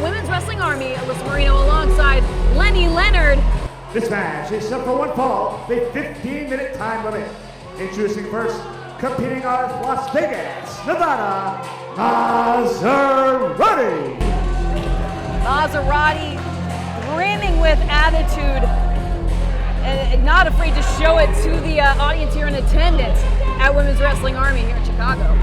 Women's Wrestling Army, Alyssa Marino alongside Lenny Leonard. This match is set for one fall, the 15-minute time limit. Introducing first, competing out of Las Vegas, Nevada, Mazzerati. Mazzerati brimming with attitude and not afraid to show it to the audience here in attendance at Women's Wrestling Army here in Chicago.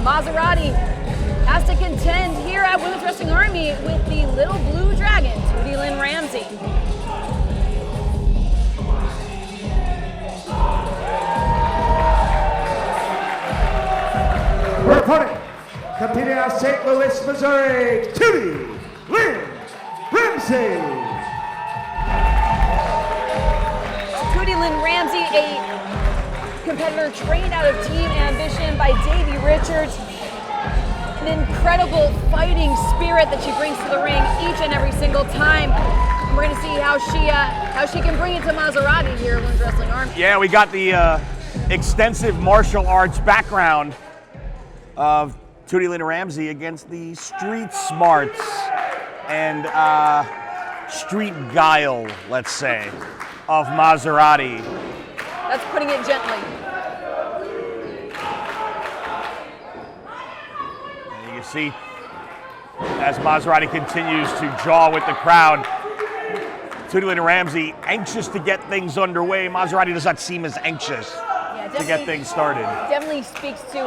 Mazzerati has to contend here at Women's Wrestling Army with the Little Blue Dragon, Tootie Lynn Ramsey. Her opponent, competing out of St. Louis, Missouri, Tootie Lynn Ramsey. Tootie Lynn Ramsey, a competitor trained out of Team Ambition by Davey Richards. An incredible fighting spirit that she brings to the ring each and every single time. And we're going to see how she can bring it to Mazzerati here at Women's Wrestling Army. Yeah, we got the extensive martial arts background of Tootie Lynn Ramsey against the street smarts and street guile, let's say, of Mazzerati. That's putting it gently. And you can see as Mazzerati continues to jaw with the crowd, Tootie Lynn Ramsey anxious to get things underway. Mazzerati does not seem as anxious to get things started. Definitely speaks to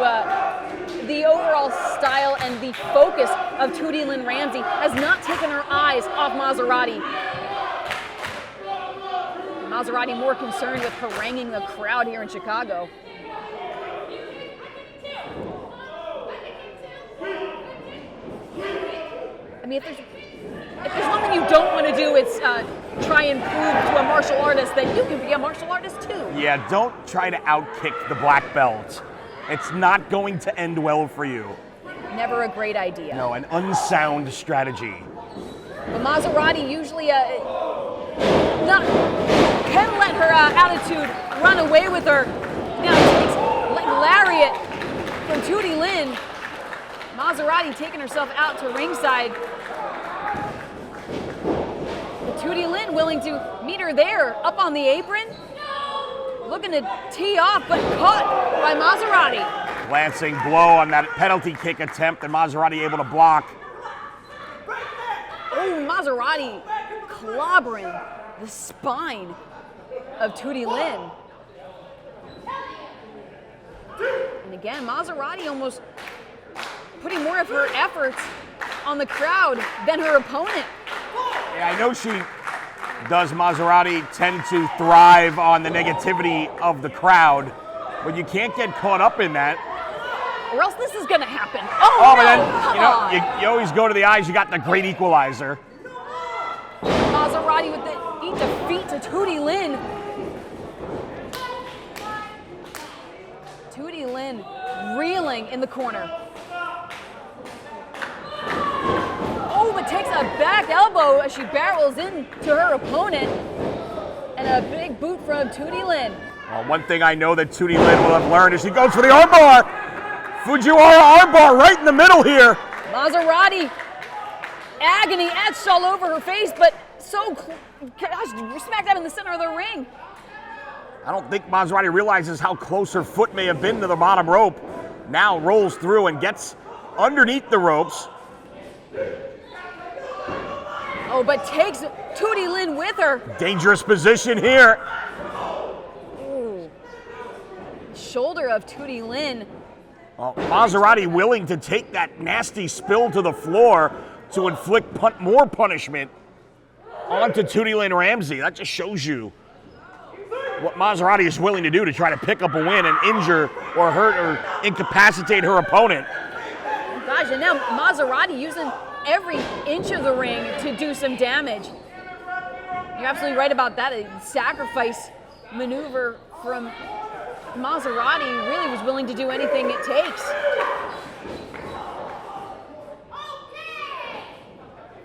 the overall style and the focus of Tootie Lynn Ramsey has not taken her eyes off Mazzerati. Mazzerati more concerned with haranguing the crowd here in Chicago. I mean, if there's one thing you don't want to do, it's try and prove to a martial artist that you can be a martial artist too. Yeah, don't try to outkick the black belt. It's not going to end well for you. Never a great idea. No, an unsound strategy. But Mazzerati usually can let her attitude run away with her. Now takes lariat from Tootie Lynn. Mazzerati taking herself out to ringside. But Tootie Lynn willing to meet her there, up on the apron. Looking to tee off, but caught by Mazzerati. Glancing blow on that penalty kick attempt, and Mazzerati able to block. Oh, Mazzerati clobbering the spine of Tootie Lynn. And again, Mazzerati almost putting more of her efforts on the crowd than her opponent. Yeah, I know she does. Mazzerati tend to thrive on the negativity of the crowd, but you can't get caught up in that. Or else this is gonna happen. Oh but no, then, you always go to the eyes, you got the great equalizer. Mazzerati with the defeat to Tootie Lynn. Tootie Lynn reeling in the corner. Oh, but takes a back elbow as she barrels into her opponent. And a big boot from Tootie Lynn. Well, one thing I know that Tootie Lynn will have learned is she goes for the armbar. Fujiwara armbar right in the middle here. Mazzerati, agony etched all over her face, but smack dab in the center of the ring. I don't think Mazzerati realizes how close her foot may have been to the bottom rope. Now rolls through and gets underneath the ropes. Oh, but takes Tootie Lynn with her. Dangerous position here. Ooh. Shoulder of Tootie Lynn. Well, Mazzerati willing to take that nasty spill to the floor to inflict more punishment onto Tootie Lynn Ramsey. That just shows you what Mazzerati is willing to do to try to pick up a win and injure or hurt or incapacitate her opponent. Oh gosh, and now Mazzerati using every inch of the ring to do some damage. You're absolutely right about that. A sacrifice maneuver from Mazzerati. Really was willing to do anything it takes.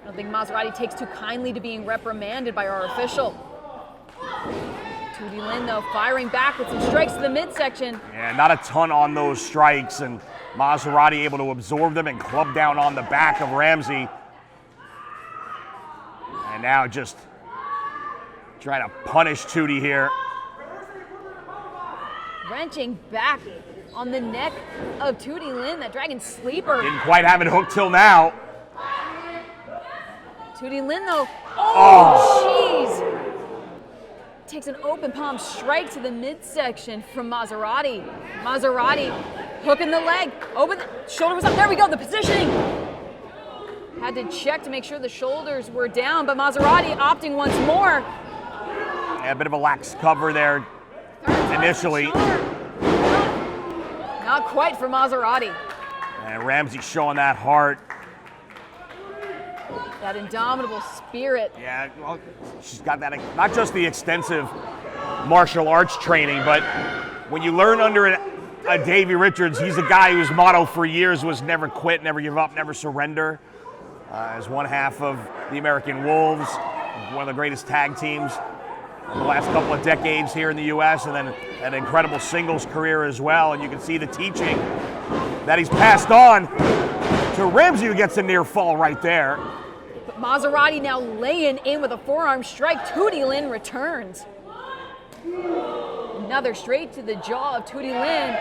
I don't think Mazzerati takes too kindly to being reprimanded by our official. Tootie Lynn, though, firing back with some strikes to the midsection. Yeah, not a ton on those strikes, and Mazzerati able to absorb them and club down on the back of Ramsey. And now just trying to punish Tootie here. Wrenching back on the neck of Tootie Lynn, that Dragon Sleeper. Didn't quite have it hooked till now. Tootie Lynn, though, oh, jeez! Takes an open palm strike to the midsection from Mazzerati. Mazzerati hooking the leg, open, the shoulder was up, there we go, the positioning. Had to check to make sure the shoulders were down, but Mazzerati opting once more. Yeah, a bit of a lax cover there initially. Not quite for Mazzerati. And Ramsey showing that heart. That indomitable spirit. Yeah, well, she's got that, not just the extensive martial arts training, but when you learn under a Davey Richards, he's a guy whose motto for years was never quit, never give up, never surrender. As one half of the American Wolves, one of the greatest tag teams in the last couple of decades here in the U.S., and then an incredible singles career as well. And you can see the teaching that he's passed on to Ramsey, who gets a near fall right there. But Mazzerati now laying in with a forearm strike. Tootie Lynn returns. Another straight to the jaw of Tootie Lynn.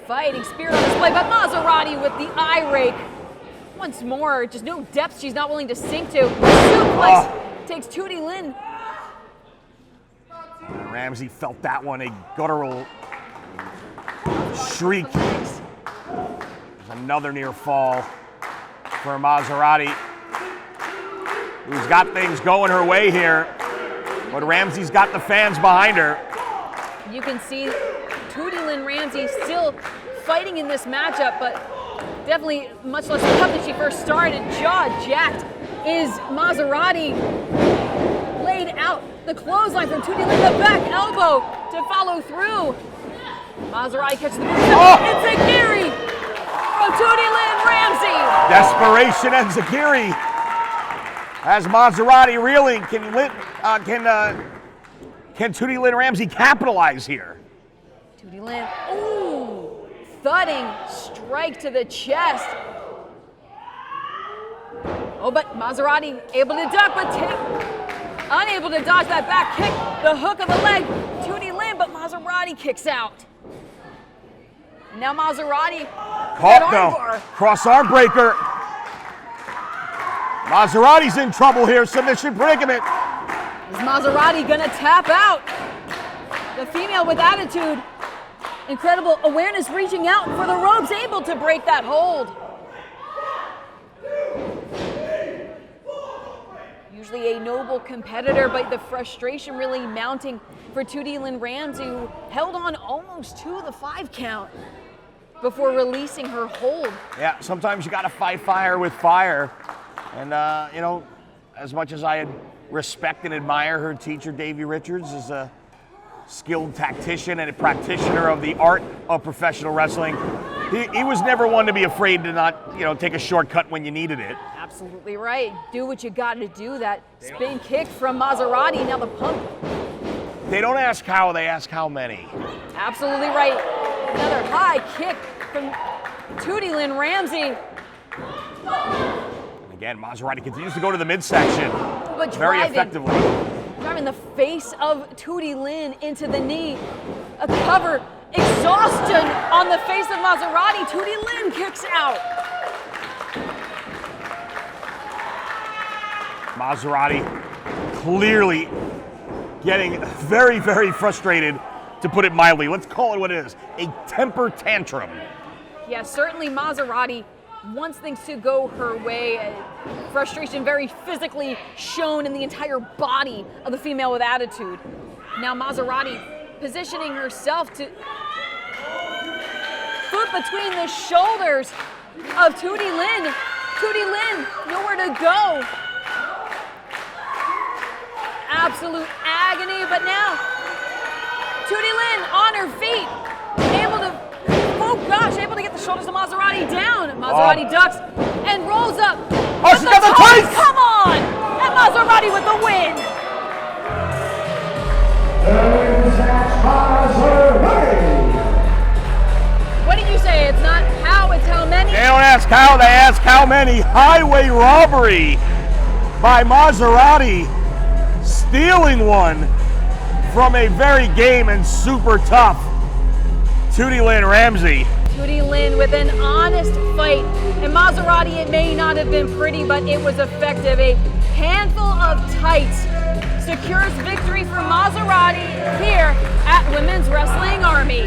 Fighting spirit on display, but Mazzerati with the eye rake. Once more, just no depth she's not willing to sink to. Suplex takes Tootie Lynn. Ramsey felt that one, a guttural shriek. There's another near fall for Mazzerati, who's got things going her way here, but Ramsey's got the fans behind her. You can see Tootie Lynn Ramsey still fighting in this matchup, but definitely much less tough than she first started. Jaw jacked is Mazzerati. Laid out the clothesline from Tootie Lynn, the back elbow to follow through. Mazzerati catches the Enziguri from Tootie Lynn Ramsey. Desperation Enziguri. As Mazzerati reeling, can Tootie Lynn Ramsey capitalize here? Tootie Lynn, ooh, thudding strike to the chest. Oh, but Mazzerati able to duck, but unable to dodge that back kick. The hook of the leg, Tootie Lynn, but Mazzerati kicks out. Now Mazzerati caught though. Cross arm breaker. Mazzerati's in trouble here. Submission predicament. Is Mazzerati gonna tap out? The female with attitude. Incredible awareness, reaching out for the ropes, able to break that hold. Usually a noble competitor, but the frustration really mounting for Tootie Lynn Ramsey, who held on almost to the 5 count before releasing her hold. Yeah, sometimes you gotta fight fire with fire. And, you know, as much as I respect and admire her teacher, Davey Richards, as a skilled tactician and a practitioner of the art of professional wrestling, he was never one to be afraid to not, you know, take a shortcut when you needed it. Absolutely right. Do what you got to do. That spin kick from Mazzerati, now the pump. They don't ask how, they ask how many. Absolutely right. Another high kick from Tootie Lynn Ramsey. And again, Mazzerati continues to go to the midsection But very effectively. Driving the face of Tootie Lynn into the knee. A cover, exhaustion on the face of Mazzerati. Tootie Lynn kicks out. Mazzerati clearly getting very, very frustrated, to put it mildly. Let's call it what it is, a temper tantrum. Yeah, certainly Mazzerati wants things to go her way. Frustration very physically shown in the entire body of the female with attitude. Now Mazzerati positioning herself to foot between the shoulders of Tootie Lynn. Tootie Lynn, nowhere to go. Absolute agony, but now Tootie Lynn on her feet, able to, oh gosh, able to get the shoulders of Mazzerati down. Mazzerati ducks and rolls up Oh, she's got the tights! Come on! And Mazzerati with the win. What did you say? It's not how, it's how many? They don't ask how, they ask how many. Highway robbery by Mazzerati, stealing one from a very game and super tough Tootie Lynn Ramsey. Tootie Lynn with an honest fight. And Mazzerati, it may not have been pretty, but it was effective. A handful of tights secures victory for Mazzerati here at Women's Wrestling Army.